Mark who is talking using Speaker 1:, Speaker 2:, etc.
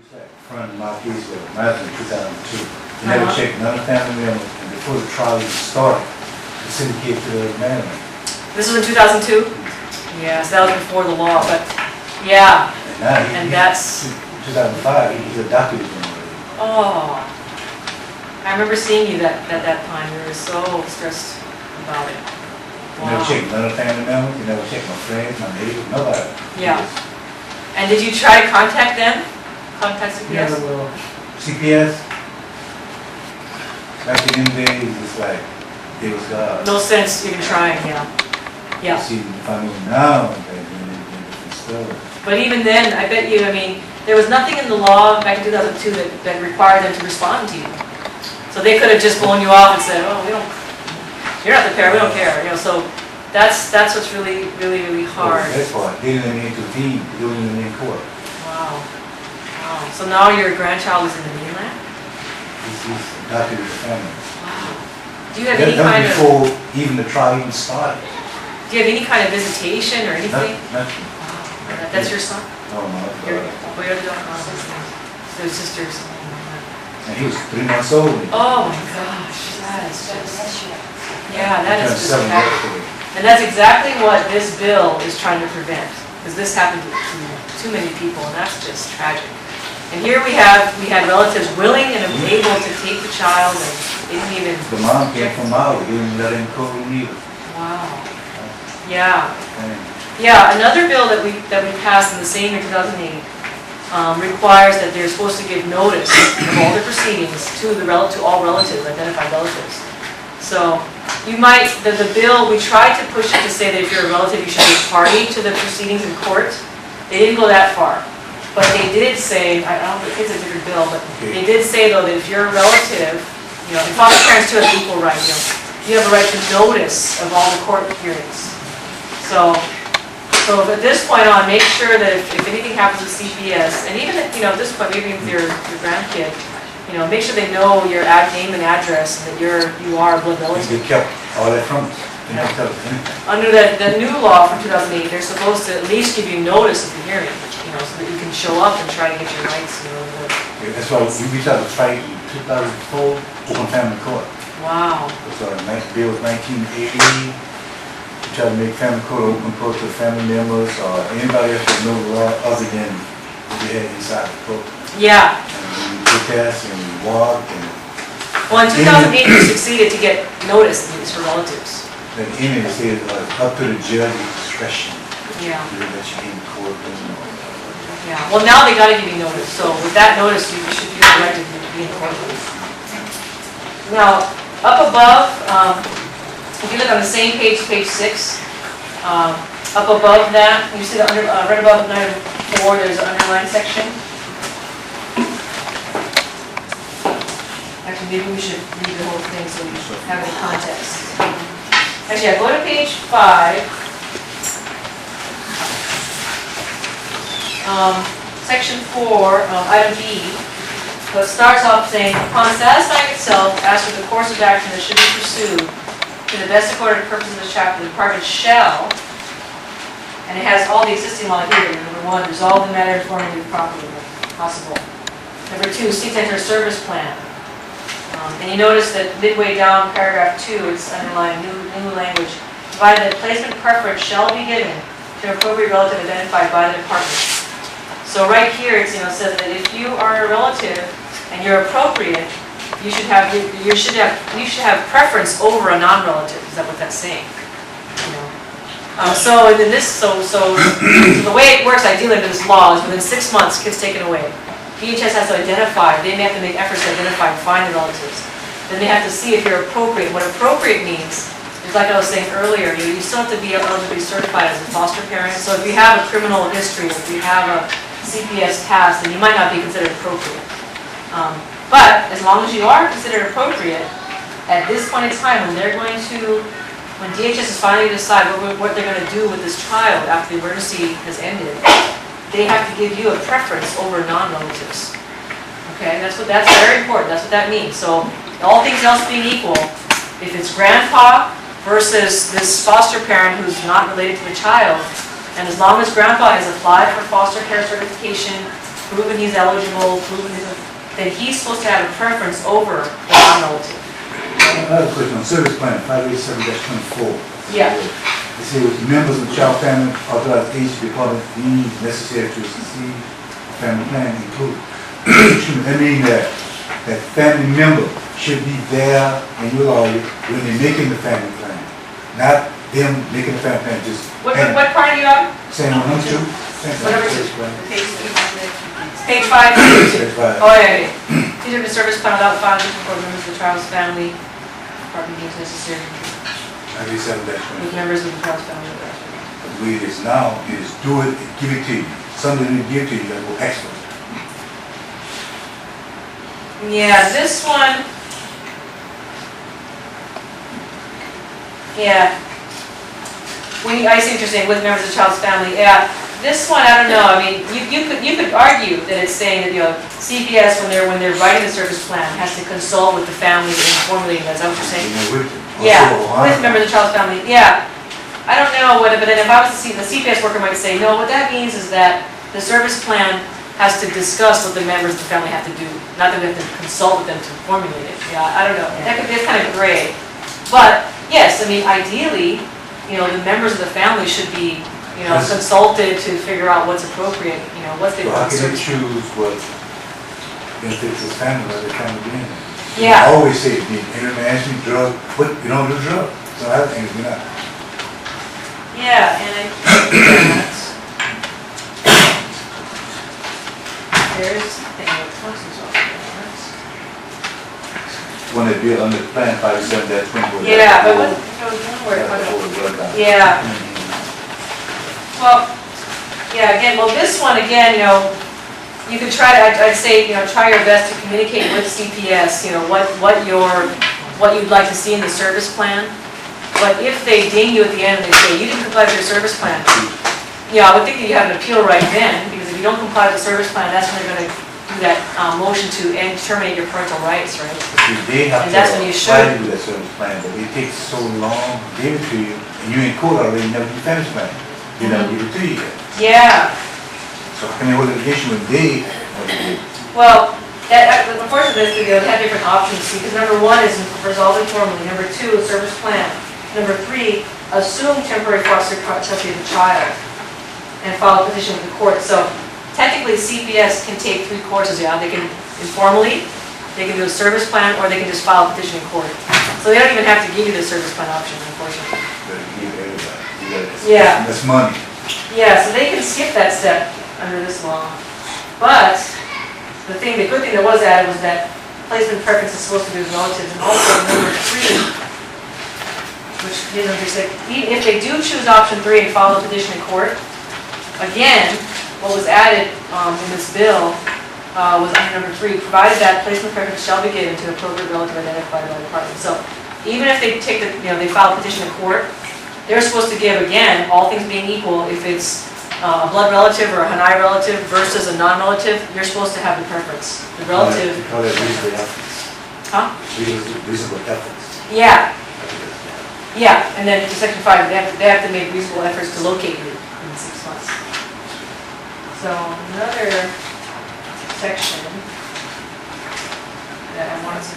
Speaker 1: Front of my case was in 2002. They never checked none of the family members, and before the trial even started, the syndicate to the man.
Speaker 2: This was in 2002? Yes, that was before the law, but yeah.
Speaker 1: And now that's 2005. He's adopted him.
Speaker 2: Oh, I remember seeing you at that time. You were so stressed about it.
Speaker 1: Wow. Never checked none of the family members. You never checked my friends, my neighbors, nobody.
Speaker 2: Yeah. And did you try to contact them? Contact CPS?
Speaker 1: Yeah, well, CPS. Back in them days, it's like it was God.
Speaker 2: No sense even trying. Yeah. Yeah.
Speaker 1: See, if I knew now, then different story.
Speaker 2: But even then, I bet you, I mean, there was nothing in the law back in 2002 that required them to respond to you. So they could have just blown you off and said, oh, you're not the parent, we don't care. You know, so that's what's really hard.
Speaker 1: Well, that's why they didn't even intervene, they didn't even in court.
Speaker 2: Wow. Wow. So now your grandchild is in the mainland?
Speaker 1: He's adopted his family.
Speaker 2: Wow. Do you have any kind of...
Speaker 1: before even the trial even started.
Speaker 2: Do you have any kind of visitation or anything?
Speaker 1: Nothing.
Speaker 2: Wow. That's your son?
Speaker 1: No, my
Speaker 2: So his sister's.
Speaker 1: And he was 3 months old.
Speaker 2: Oh my gosh, that is just, yeah, that is just
Speaker 1: tragic.
Speaker 2: And that's exactly what this bill is trying to prevent, because this happened to too many people, and that's just tragic. And here we had relatives willing and able to take the child, and they didn't even.
Speaker 1: The mom came from Maile, he didn't let him go either.
Speaker 2: Wow. Yeah. Yeah, another bill that we passed in the same year, 2008, requires that they're supposed to give notice of all the proceedings to all relatives, identified relatives. So you might, the bill, we tried to push it to say that if you're a relative, you should be party to the proceedings in court. They didn't go that far. But they did say, I don't think it's a different bill, but they did say though that if you're a relative, you know, and foster parents too have equal right, you have a right to notice of all the court hearings. So at this point on, make sure that if anything happens with CPS, and even if, at this point, maybe with your grandkid, make sure they know your name and address, and that you are a blood relative.
Speaker 1: They kept all that from us.
Speaker 2: Under the new law from 2008, they're supposed to at least give you notice of the hearing, so that you can show up and try to get your rights.
Speaker 1: That's why we tried to fight in 2004 open family court.
Speaker 2: Wow.
Speaker 1: So the bill was 1980. Try to make family court open court to family members or anybody else that know the law other than what they had inside the court.
Speaker 2: Yeah.
Speaker 1: And we protest and we walk and.
Speaker 2: Well, in 2008 you succeeded to get notice of these for relatives.
Speaker 1: At the end it said up to the judge's discretion.
Speaker 2: Yeah.
Speaker 1: That you in court and
Speaker 2: yeah. Well, now they got to give you notice. So with that notice, you should be directed to be in court. Now, up above. If you look on the same page, page 6, up above that, you see right above item 4, there's an underlined section. Actually, maybe we should read the whole thing so we have any context. Actually, go to page 5, section 4, item B. So it starts off saying, upon satisfying itself as to the course of action that should be pursued, to the best according to the purposes of this chapter, the department shall, and it has all the existing law here. Number 1, resolve the matter informing the property if possible. Number 2, seek to enter a service plan. And you notice that midway down paragraph 2, it's underlined new language. Provided that placement preference shall be given to an appropriate relative identified by the department. So right here, it says that if you are a relative and you're appropriate, you should have preference over a non-relative. Is that what that's saying? So the way it works ideally under this law is within 6 months, kids taken away. DHS has to identify. They may have to make efforts to identify and find the relatives. Then they have to see if you're appropriate. What appropriate means is, like I was saying earlier, you still have to be eligible to be certified as a foster parent. So if you have a criminal history, if you have a CPS past, then you might not be considered appropriate. But as long as you are considered appropriate, at this point in time, when DHS is finally decide what they're going to do with this child after the emergency has ended, they have to give you a preference over non-relatives. Okay, that's very important. That's what that means. So all things else being equal, if it's grandpa versus this foster parent who's not related to the child, and as long as grandpa has applied for foster care certification, proven he's eligible, then he's supposed to have a preference over the non-relative.
Speaker 1: I have a question on service plan, 587-24.
Speaker 2: Yeah.
Speaker 1: It says with members of the child family authorized agency department means necessary to succeed family plan include. That means that family member should be there in your lawyer when they're making the family plan, not them making the family plan, just.
Speaker 2: What part are you on?
Speaker 1: Same one, number two.
Speaker 2: Whatever.
Speaker 1: Service plan.
Speaker 2: Page 5.
Speaker 1: Service plan.
Speaker 2: Oh, yeah. These are the service plan without foundation for members of the child's family. Department means necessary.
Speaker 1: 587-24.
Speaker 2: With members of the child's family.
Speaker 1: The way it is now is do it, give it to you. Something they give to you that will extra.
Speaker 2: Yeah, this one. Yeah. I see what you're saying, with members of the child's family. Yeah. This one, I don't know. I mean, you could argue that it's saying that, you know, CPS when they're writing the service plan has to consult with the family in formulating that. Is that what you're saying? Yeah, with members of the child's family. Yeah. I don't know what, but then if I was to see, the CPS worker might say, no, what that means is that the service plan has to discuss what the members of the family have to do, not that we have to consult with them to formulate it. Yeah, I don't know. That could be, it's kind of gray. But yes, I mean, ideally, you know, the members of the family should be, you know, consulted to figure out what's appropriate, you know, what's the.
Speaker 1: So how can they choose what benefits his family, what they're trying to be in?
Speaker 2: Yeah.
Speaker 1: I always say, the international drug, but you don't do drugs. So I think we're not.
Speaker 2: Yeah, and I think that there's the thing with taxes off there.
Speaker 1: When they build on the plan 587-24.
Speaker 2: Yeah, but what, yeah. Well, yeah, again, well, this one, again, you know, you could try to, I'd say, you know, try your best to communicate with CPS, you know, what you'd like to see in the service plan. But if they ding you at the end and they say, you didn't comply with your service plan, you know, I would think that you have an appeal right then, because if you don't comply with the service plan, that's when they're going to do that motion to terminate your parental rights, right?
Speaker 1: They have
Speaker 2: And that's when you should.
Speaker 1: to do that service plan, but it takes so long to give it to you, and you're in court already, you never do family plan. You never give it to you yet.
Speaker 2: Yeah.
Speaker 1: So how can they hold litigation when they never did?
Speaker 2: Well, unfortunately, they have different options, because number one is resolve informally, number two, service plan, number three, assume temporary foster custody of the child, and file a petition with the court. So technically, CPS can take three courses. Yeah, they can informally, they can do a service plan, or they can just file a petition in court. So they don't even have to give you the service plan option, unfortunately.
Speaker 1: Better give everybody.
Speaker 2: Yeah.
Speaker 1: That's money.
Speaker 2: Yeah, so they can skip that step under this law. But the good thing that was added was that placement preference is supposed to be with relatives, and also number three, which even if they do choose option 3 and file a petition in court, again, what was added in this bill was under number 3, provided that placement preference shall be given to appropriate relative identified by the department. So even if they take the, you know, they file a petition in court, they're supposed to give, again, all things being equal, if it's a blood relative or a Hanai relative versus a non-relative, you're supposed to have the preference. The relative.
Speaker 1: We call that reasonable efforts.
Speaker 2: Huh?
Speaker 1: Reasonable efforts.
Speaker 2: Yeah. Yeah, and then to section 5, they have to make reasonable efforts to locate you in 6 months. So another section that I wanted to